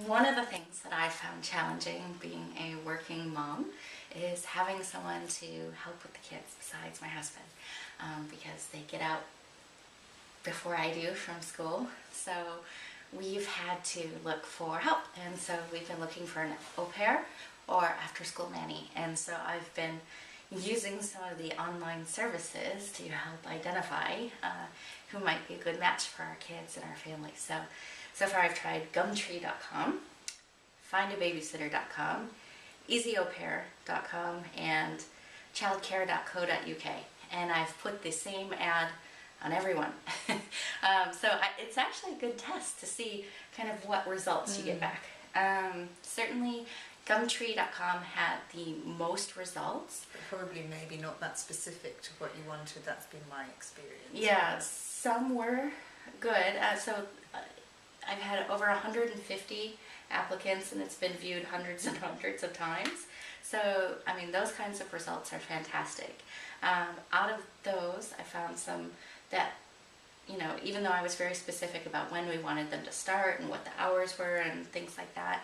One of the things that I found challenging being a working mom is having someone to help with the kids besides my husband, because they get out before I do from school. So we've had to look for help, and so we've been looking for an au pair or after school nanny. And so I've been using some of the online services to help identify who might be a good match for our kids and our family. So far I've tried Gumtree.com, findababysitter.com, easyaupair.com, and childcare.co.uk. And I've put the same ad on everyone. It's actually a good test to see kind of what results you get back. Certainly Gumtree.com had the most results. But probably maybe not that specific to what you wanted. That's been my experience. Yeah, some were good. I've had over 150 applicants, and it's been viewed hundreds and hundreds of times. So, I mean, those kinds of results are fantastic. Out of those, I found some that, you know, even though I was very specific about when we wanted them to start and what the hours were and things like that,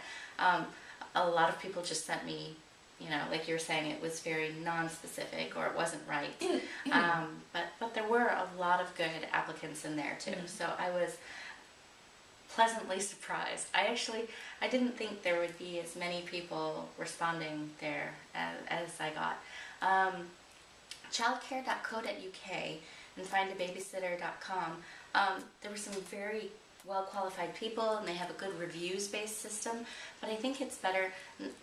a lot of people just sent me, you know, like you were saying, it was very non-specific or it wasn't right. But there were a lot of good applicants in there too. So I was pleasantly surprised. I didn't think there would be as many people responding there as I got. Childcare.co.uk and findababysitter.com, there were some very well-qualified people, and they have a good reviews-based system, but I think it's better,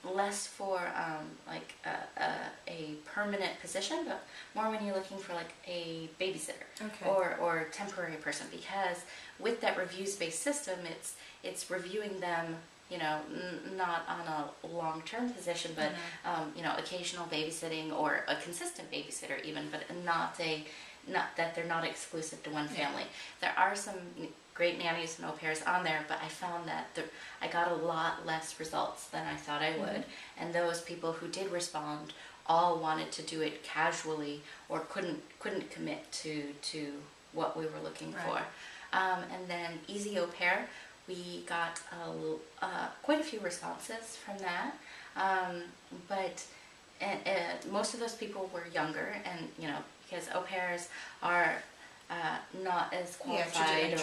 less for like a permanent position, but more when you're looking for like a babysitter or temporary person, because with that reviews-based system, it's reviewing them, you know, not on a long-term position, but you know, occasional babysitting or a consistent babysitter even, but not that they're not exclusive to one family. There are some great nannies and au pairs on there, but I found that I got a lot less results than I thought I would. And those people who did respond all wanted to do it casually or couldn't commit to what we were looking for. And then Easy Au Pair, we got quite a few responses from that, but most of those people were younger, and you know, because au pairs are not as qualified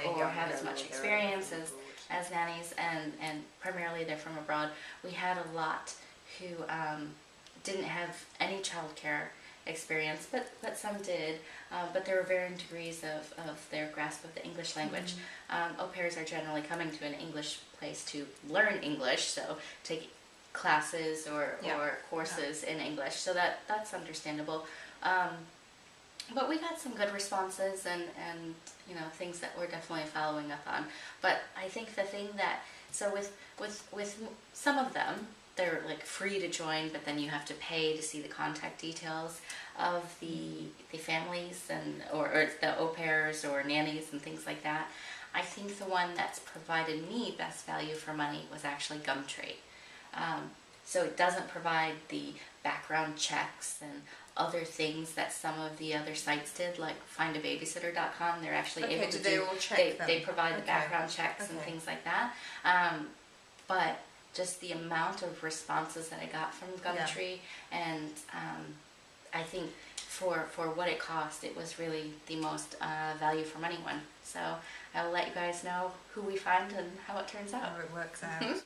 or have as much experience as nannies, and primarily they're from abroad. We had a lot who didn't have any childcare experience, but some did, but there were varying degrees of their grasp of the English language. Au pairs are generally coming to an English place to learn English, so take classes or courses in English, so that's understandable. But we got some good responses and you know, things that we're definitely following up on. But I think the thing that, so with some of them, they're like free to join, but then you have to pay to see the contact details of the families and or the au pairs or nannies and things like that. I think the one that's provided me best value for money was actually Gumtree. So it doesn't provide the background checks and other things that some of the other sites did, like findababysitter.com. They're actually able to do. They provide the background checks and things like that. But just the amount of responses that I got from Gumtree, and I think for what it cost, it was really the most value for money one. So I will let you guys know who we find and how it turns out. How it works out.